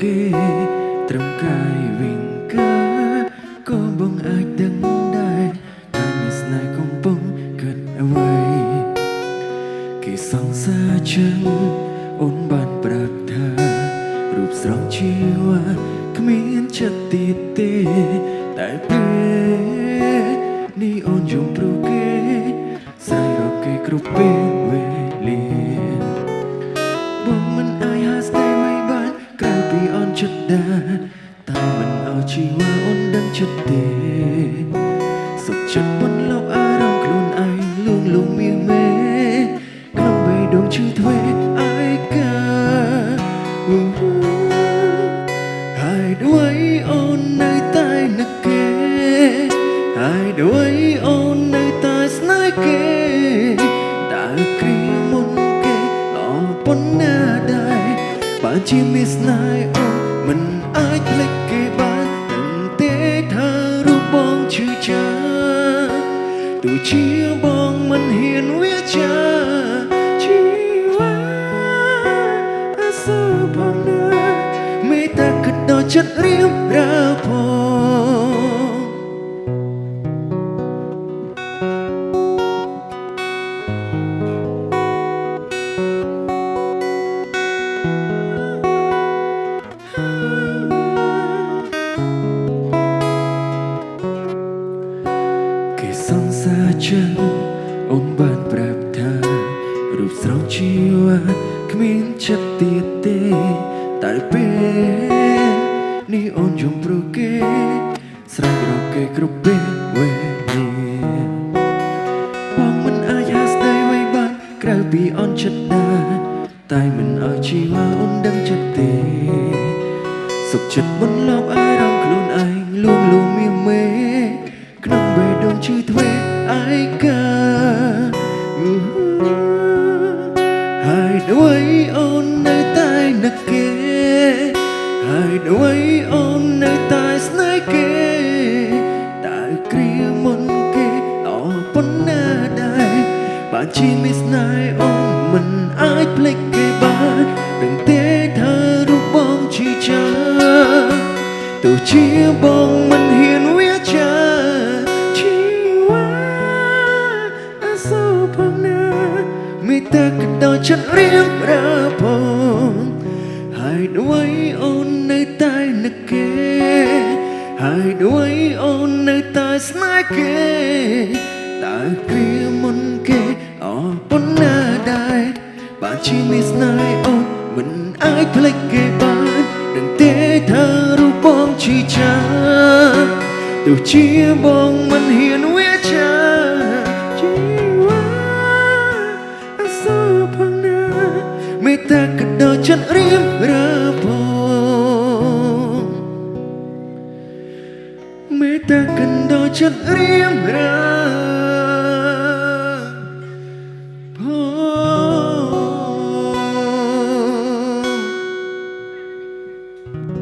គេត្រឹមកាយវិញកើក៏បងអាចដឹងដែរថាមានស្នេហ៍កំពុងកើតអ្វីគេសង្សារចឹងអូនបានប្រាប់ថារូបស្រស់ជីវ៉ាគ្មានចិត្តទៀតទេតែពេលនេះអូនយំព្រោះគេស្រ័យរកគេគ្រប់ពេលវេលាបងមិនអាចហាស្ដីអ្វីបានក្រៅពីអូនចិត្តដែរតែមិនឲ្យជីវ៉ាអូនដឹងចិត្តទេសុខចិត្តបន្លប់អារម្មណ៍ខ្លួនឯងលួងលំមាសមេក្នុងបេះដូងឈឺទ្វេឯកាហើយด้วยអូននៅតែនឹកគេហើយด้วยអូននៅតែស្នេហ៍គេតើគ្រាមុនគេល្អប៉ុណ្ណាដែរបើជាមានស្នេហ៍អូនមិនអាចភ្លេចគេបានទាំងទេថារូបបងឈឺចាំទោះជាបងមិនហ៊ានវាចាជីវ៉ាអសូរផងណាមេត្តាគិតដល់ចិត្តរៀបរាផងគេសង្សារចឹងអូនបានប្រាប់ថារូបស្រស់ជីវ៉ាគ្មានចិត្តទៀតទេតែពេលនេះអូនយំព្រោះគេស្រែករកគេគ្រប់ពេលវេលាបងមិនអាចហាស្ដីអ្វីបានក្រៅពីអូនចិត្តដែរតែមិនឲ្យជីវ៉ាអូនដឹងចិត្តទេសុខចិត្តបន្លប់អារម្មណ៍ខ្លួនឯងលួងលំមាសមេក្នុងបេះដូងឈឺទ្វេឯកាហើយด้วยអូននៅតែនឹកគេហើយด้วยអូននៅតែស្នេហ៍គេតើគ្រាមុនគេល្អប៉ុណ្ណាដែរបើជាមានស្នេហ៍អូនមិនអាចភ្លេចគេបានដឹងទេថារូបបងឈឺចាំទោះជាបងមិនហ៊ានវាចាជីវ៉ាអសូរផងណាមេត្តាគិតដល់ចិត្តរៀបរាផងហើយด้วยអូននៅតែនឹកគេហើយด้วยអូននៅតែស្នេហ៍គេតើគ្រាមុនគេអរប៉ុណ្ណាដែរបើជាមានស្នេហ៍អូនមិនអាចភ្លេចគេបានដឹងទេថារូបបងឈឺចាំទោះជាបងមិនហ៊ានវាចាជីវ៉ាអសូរផងណាមេត្តាគិតដល់ចិត្តរៀបរាផងមេត្តាគិតដល់ចិត្តរៀបរាផង